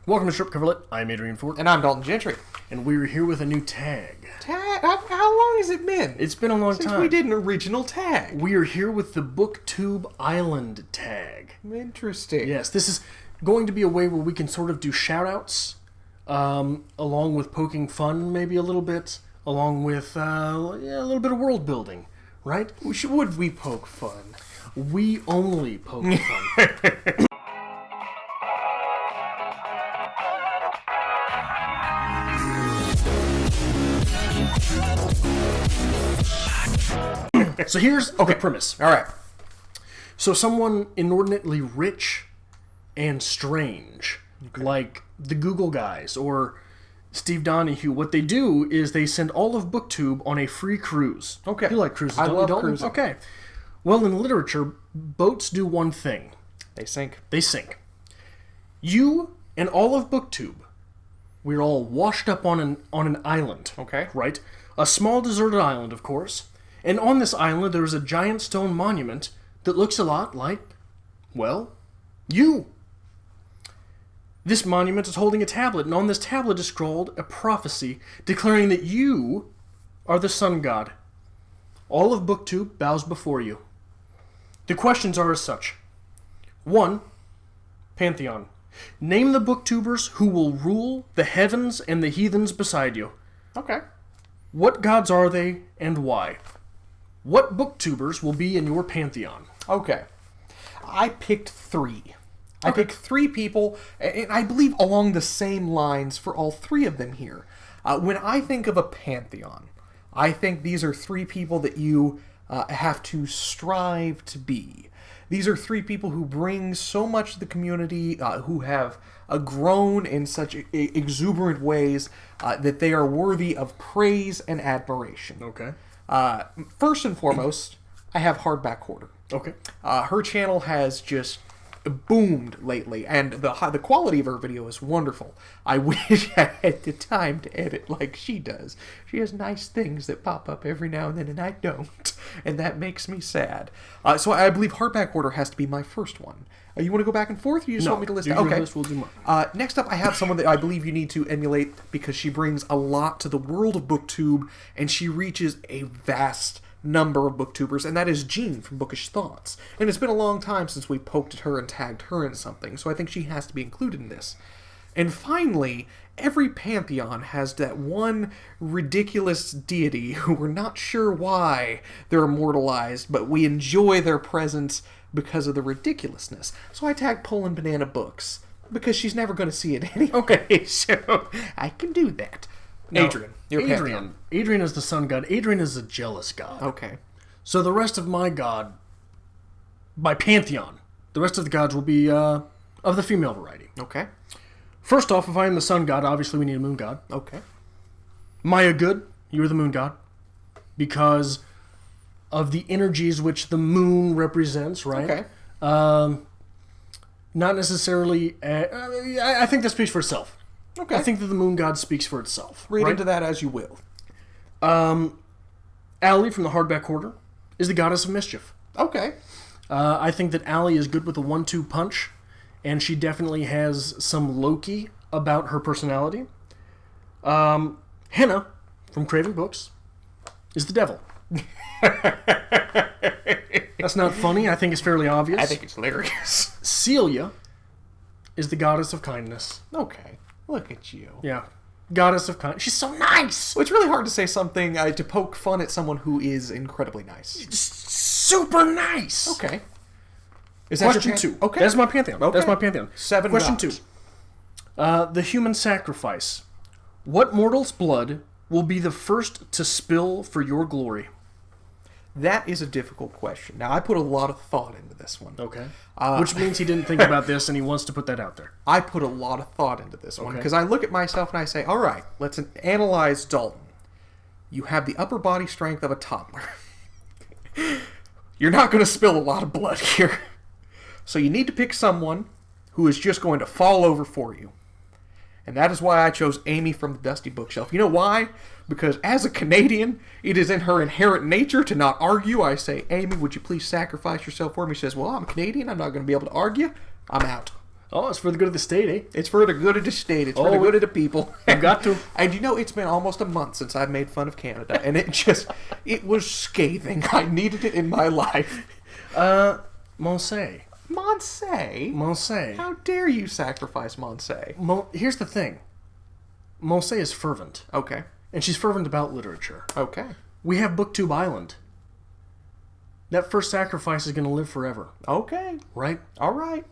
Welcome to Strip Coverlet. I'm Adrian Fort. And I'm Dalton Gentry. And we're here with a new tag. Tag? How long has it been? It's been a long time. Since we did an original tag. We are here with the Booktube Island tag. Interesting. Yes, this is going to be a way where we can sort of do shout-outs, along with poking fun maybe a little bit, along with a little bit of world building, right? Would we poke fun? We only poke fun. So here's the premise. All right. So someone inordinately rich and strange, like the Google guys or Steve Donoghue, what they do is they send all of Booktube on a free cruise. Okay. You like cruises, I don't love you, Dalton? cruising. Okay. Well, in literature, boats do one thing. They sink. They sink. You and all of Booktube, we're all washed up on an island. Okay. Right? A small deserted island, of course. And on this island, there is a giant stone monument that looks a lot like, well, you. This monument is holding a tablet, and on this tablet is scrawled a prophecy declaring that you are the sun god. All of Booktube bows before you. The questions are as such. 1. Pantheon. Name the Booktubers who will rule the heavens and the heathens beside you. Okay. What gods are they, and why? What Booktubers will be in your pantheon? Okay. I picked 3. I picked 3 people, and I believe along the same lines for all 3 of them here. When I think of a pantheon, I think these are 3 people that you have to strive to be. These are 3 people who bring so much to the community, who have grown in such exuberant ways that they are worthy of praise and admiration. Okay. First and foremost, I have Hardback Hoarder. Okay. Her channel has just boomed lately, and the quality of her video is wonderful. I wish I had the time to edit like she does. She has nice things that pop up every now and then, and I don't, and that makes me sad. So I believe Hardback Hoarder has to be my first one. You want to go back and forth, or you just want me to list it? Okay. List, we'll do mine. Next up, I have someone that I believe you need to emulate because she brings a lot to the world of Booktube, and she reaches a vast number of Booktubers, and that is Jean from Bookish Thoughts. And it's been a long time since we poked at her and tagged her in something, so I think she has to be included in this. And finally, every pantheon has that one ridiculous deity who we're not sure why they're immortalized, but we enjoy their presence because of the ridiculousness. So I tagged Poland Banana Books, because she's never going to see it anyway. Okay, so I can do that. Now, Adrian, your pantheon. Adrian is the sun god. Adrian is a jealous god. Okay. So the rest of my god, by pantheon, the rest of the gods will be of the female variety. Okay. First off, if I am the sun god, obviously we need a moon god. Okay. Maya Good, you're the moon god, because of the energies which the moon represents, right? Okay. Not necessarily. I think that speaks for itself. Okay. I think that the moon god speaks for itself. Read right? into that as you will. Allie from the Hardback Hoarder is the goddess of mischief. Okay. I think that Allie is good with a 1-2 punch, and she definitely has some Loki about her personality. Henna from Craven Books is the devil. That's not funny. I think it's fairly obvious. I think it's hilarious. Silje is the goddess of kindness. Okay. Look at you. Yeah. Goddess of kindness. She's so nice. Well, it's really hard to say something to poke fun at someone who is incredibly nice. Super nice. Okay. Is that Question 2. Okay. That's my pantheon. Okay. That's my pantheon. 7 Question gods. 2. The human sacrifice. What mortal's blood will be the first to spill for your glory? That is a difficult question. Now, I put a lot of thought into this one. Okay. Which means he didn't think about this and he wants to put that out there. I put a lot of thought into this one Okay. because I look at myself and I say, all right, let's analyze Dalton. You have the upper body strength of a toddler. You're not going to spill a lot of blood here. So you need to pick someone who is just going to fall over for you. And that is why I chose Amy from the Dusty Bookshelf. You know why? Because as a Canadian, it is in her inherent nature to not argue. I say, Amy, would you please sacrifice yourself for me? She says, well, I'm Canadian. I'm not going to be able to argue. I'm out. Oh, it's for the good of the state, eh? It's for the good of the state. It's for the good of the people. I've got to. And it's been almost a month since I've made fun of Canada, and it was scathing. I needed it in my life. Monse. Monse? How dare you sacrifice Monse? Here's the thing. Monse is fervent. Okay. And she's fervent about literature. Okay. We have Booktube Island. That first sacrifice is going to live forever. Okay. Right? All right.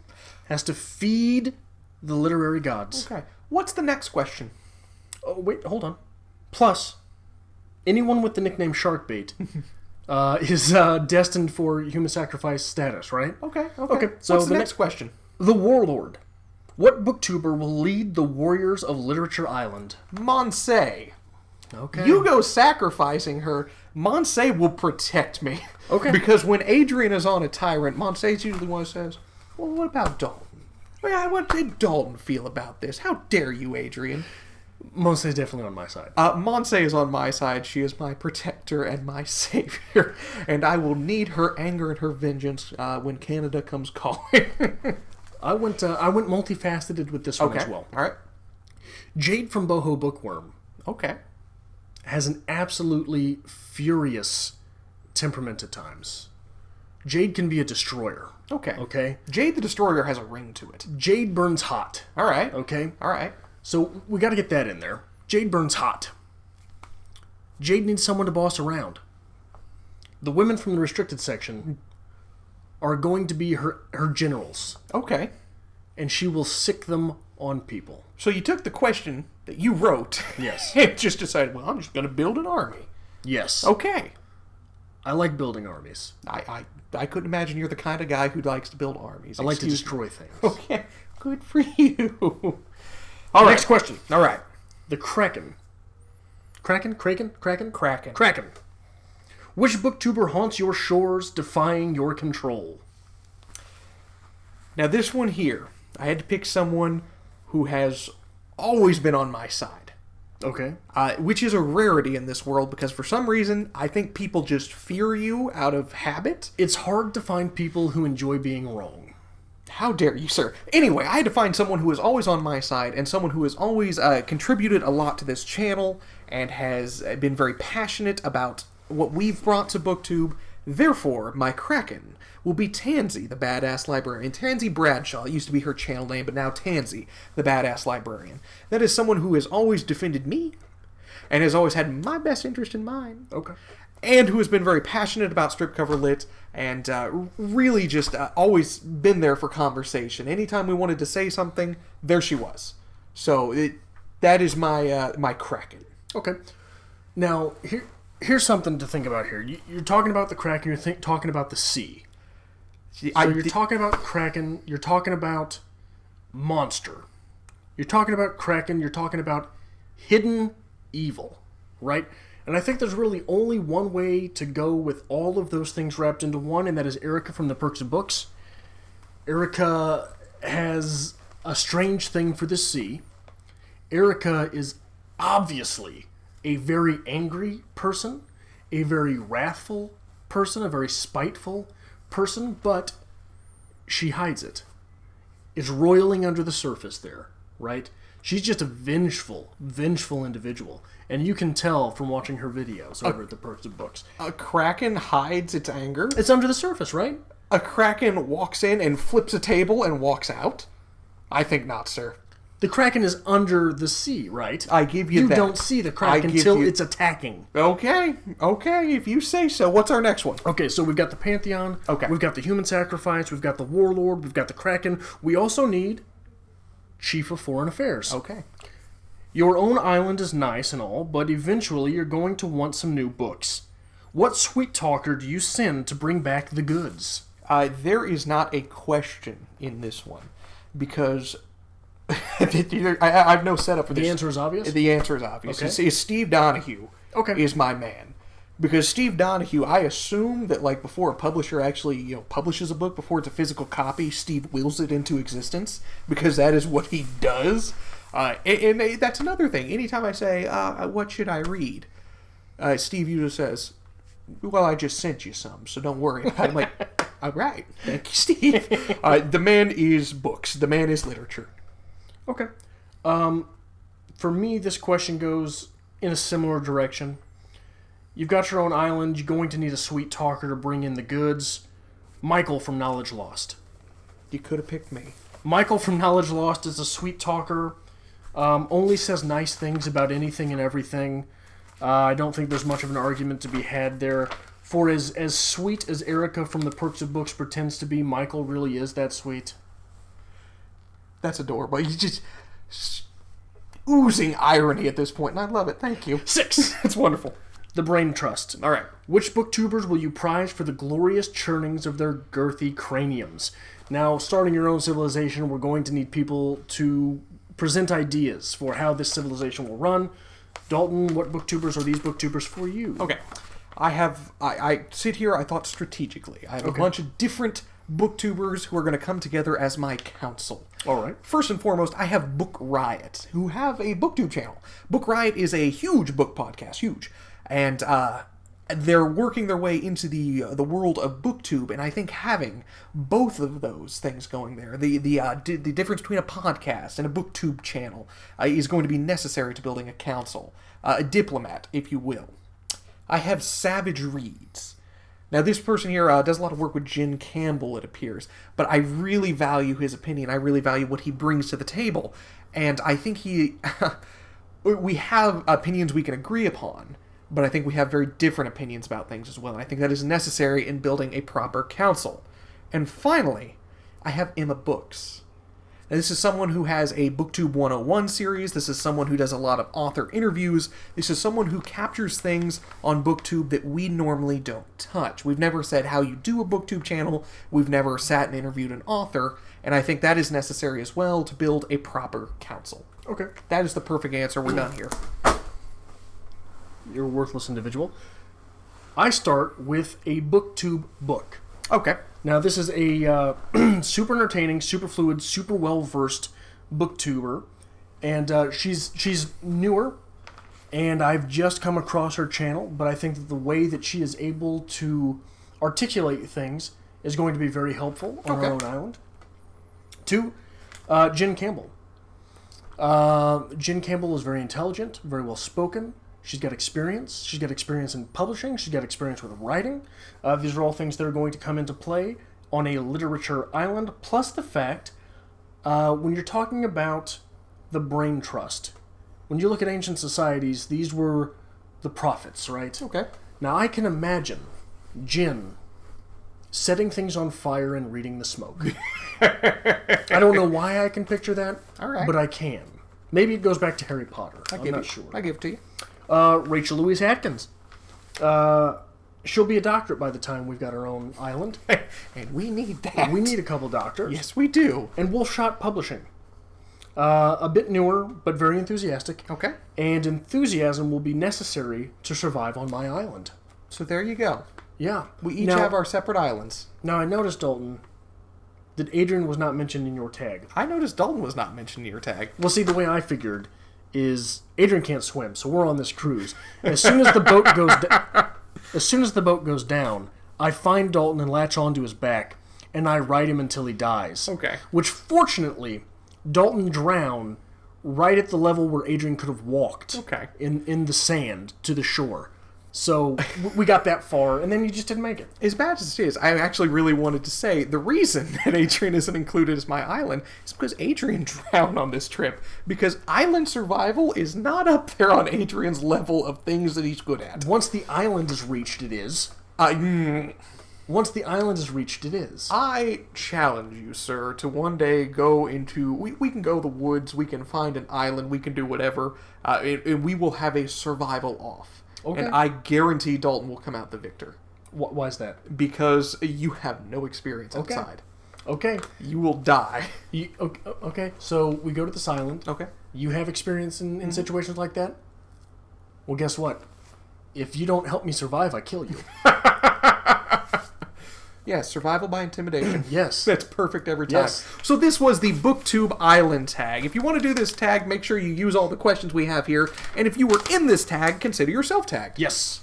Has to feed the literary gods. Okay. What's the next question? Oh, wait, hold on. Plus, anyone with the nickname Sharkbait is destined for human sacrifice status, right? Okay. So what's the next question? The Warlord. What booktuber will lead the warriors of Literature Island? Monse. Okay. You go sacrificing her. Monse will protect me. Okay. Because when Adrian is on a tyrant, Monse's usually one who says, well, what about Dalton? What did Dalton feel about this? How dare you, Adrian? Monse is definitely on my side. Monse is on my side. She is my protector and my savior. And I will need her anger and her vengeance when Canada comes calling. I went multifaceted with this one as well. All right. Jade from Boho Bookworm. Okay. Has an absolutely furious temperament at times. Jade can be a destroyer. Okay. Jade the Destroyer has a ring to it. Jade burns hot. All right. Okay? All right. So we got to get that in there. Jade burns hot. Jade needs someone to boss around. The women from the restricted section are going to be her generals. Okay. And she will sick them on people. So you took the question that you wrote. Yes. And just decided, well, I'm just going to build an army. Yes. Okay. I like building armies. I couldn't imagine you're the kind of guy who likes to build armies. I like to destroy things. Okay. Good for you. Next question. All right. The Kraken. Kraken? Kraken. Which booktuber haunts your shores, defying your control? Now, this one here, I had to pick someone who has always been on my side. Okay. Which is a rarity in this world, because for some reason, I think people just fear you out of habit. It's hard to find people who enjoy being wrong. How dare you, sir? Anyway, I had to find someone who is always on my side, and someone who has always contributed a lot to this channel, and has been very passionate about what we've brought to Booktube. Therefore, my Kraken will be Tansy, the badass librarian. Tansy Bradshaw used to be her channel name, but now Tansy, the badass librarian. That is someone who has always defended me, and has always had my best interest in mind. Okay. And who has been very passionate about strip cover lit, and really just always been there for conversation. Anytime we wanted to say something, there she was. So that is my Kraken. Okay. Now, here's something to think about here. You're talking about the Kraken, you're talking about the sea. So you're talking about Kraken, you're talking about monster. You're talking about Kraken, you're talking about hidden evil, right? And I think there's really only one way to go with all of those things wrapped into one, and that is Erika from the Perks of Books. Erika has a strange thing for the sea. Erika is obviously a very angry person, a very wrathful person, a very spiteful person, but she hides it. It's roiling under the surface there, right? She's just a vengeful individual. And you can tell from watching her videos over at the Perks of Books. A Kraken hides its anger? It's under the surface, right? A Kraken walks in and flips a table and walks out? I think not, sir. The Kraken is under the sea, right? I give you that. You don't see the Kraken until it's attacking. Okay, if you say so. What's our next one? Okay, so we've got the Pantheon. Okay. We've got the Human Sacrifice. We've got the Warlord. We've got the Kraken. We also need Chief of Foreign Affairs. Okay. Your own island is nice and all, but eventually you're going to want some new books. What sweet talker do you send to bring back the goods? There is not a question in this one, because I have no setup for this. The answer is obvious? The answer is obvious. Okay. Steve Donoghue is my man. Because Steve Donoghue, I assume that before a publisher actually publishes a book, before it's a physical copy, Steve wills it into existence, because that is what he does. And that's another thing. Anytime I say, what should I read? Steve usually says, well, I just sent you some, so don't worry about it. I'm like, All right. Thank you, Steve. The man is books. The man is literature. Okay. For me, this question goes in a similar direction. You've got your own island. You're going to need a sweet talker to bring in the goods. Michael from Knowledge Lost. You could have picked me. Michael from Knowledge Lost is a sweet talker. Only says nice things about anything and everything. I don't think there's much of an argument to be had there. For as sweet as Erika from The Perks of Books pretends to be, Michael really is that sweet. That's adorable. He's just oozing irony at this point, and I love it. Thank you. 6. It's wonderful. The Brain Trust. All right. Which booktubers will you prize for the glorious churnings of their girthy craniums? Now, starting your own civilization, we're going to need people to present ideas for how this civilization will run. Dalton, what booktubers are these booktubers for you? Okay. I sit here, I thought strategically. I have a bunch of different booktubers who are going to come together as my council. All right. First and foremost, I have Book Riot, who have a booktube channel. Book Riot is a huge book podcast, huge. And they're working their way into the world of booktube, and I think having both of those things going there, the difference between a podcast and a booktube channel, is going to be necessary to building a council, a diplomat, if you will. I have Savage Reads. Now, this person here does a lot of work with Jen Campbell, it appears, but I really value his opinion. I really value what he brings to the table, and I think we have opinions we can agree upon, but I think we have very different opinions about things as well, and I think that is necessary in building a proper council. And finally, I have Emma Books. Now, this is someone who has a Booktube 101 series. This is someone who does a lot of author interviews. This is someone who captures things on Booktube that we normally don't touch. We've never said how you do a Booktube channel. We've never sat and interviewed an author, and I think that is necessary as well to build a proper council. Okay. That is the perfect answer. We're done here. You're a worthless individual. I start with a Booktube book. Okay. Now, this is a super entertaining, super fluid, super well-versed booktuber, and she's newer, and I've just come across her channel, but I think that the way that she is able to articulate things is going to be very helpful on her own island. 2, Jen Campbell. Jen Campbell is very intelligent, very well-spoken. She's got experience. She's got experience in publishing. She's got experience with writing. These are all things that are going to come into play on a literature island, plus the fact, when you're talking about the brain trust, when you look at ancient societies, these were the prophets, right? Okay. Now, I can imagine Jen setting things on fire and reading the smoke. I don't know why I can picture that, all right, but I can. Maybe it goes back to Harry Potter. I'm not sure. I give it to you. Rachel Louise Atkins. She'll be a doctorate by the time we've got our own island. And we need that. We need a couple doctors. Yes, we do. And Wolfshot Publishing. A bit newer, but very enthusiastic. Okay. And enthusiasm will be necessary to survive on my island. So there you go. Yeah. We each have our separate islands. Now, I noticed, Dalton, that Adrian was not mentioned in your tag. I noticed Dalton was not mentioned in your tag. Well, see, the way I figured is Adrian can't swim, so we're on this cruise. As soon as the boat goes down, I find Dalton and latch onto his back, and I ride him until he dies. Okay. Which, fortunately, Dalton drowned right at the level where Adrian could have walked. Okay. In the sand to the shore. So we got that far, and then you just didn't make it. As bad as it is, I actually really wanted to say the reason that Adrian isn't included as my island is because Adrian drowned on this trip. Because island survival is not up there on Adrian's level of things that he's good at. Once the island is reached, it is. Once the island is reached, it is. I challenge you, sir, to one day go into... We can go to the woods, we can find an island, we can do whatever, and we will have a survival off. Okay. And I guarantee Dalton will come out the victor. Why is that? Because you have no experience outside. Okay. You will die. Okay, so we go to this island. Okay. You have experience in situations like that? Well, guess what? If you don't help me survive, I kill you. Yes, survival by intimidation. Yes. That's perfect every time. Yes. So this was the Booktube Island tag. If you want to do this tag, make sure you use all the questions we have here. And if you were in this tag, consider yourself tagged. Yes.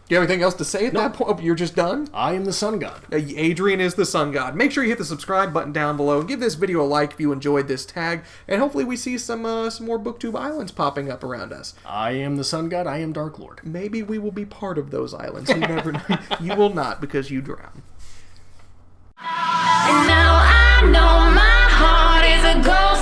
Do you have anything else to say at that point? You're just done? I am the sun god. Adrian is the sun god. Make sure you hit the subscribe button down below and give this video a like if you enjoyed this tag. And hopefully we see some more Booktube islands popping up around us. I am the sun god. I am Dark Lord. Maybe we will be part of those islands. You never know. You will not, because you drown. And now I know my heart is a ghost.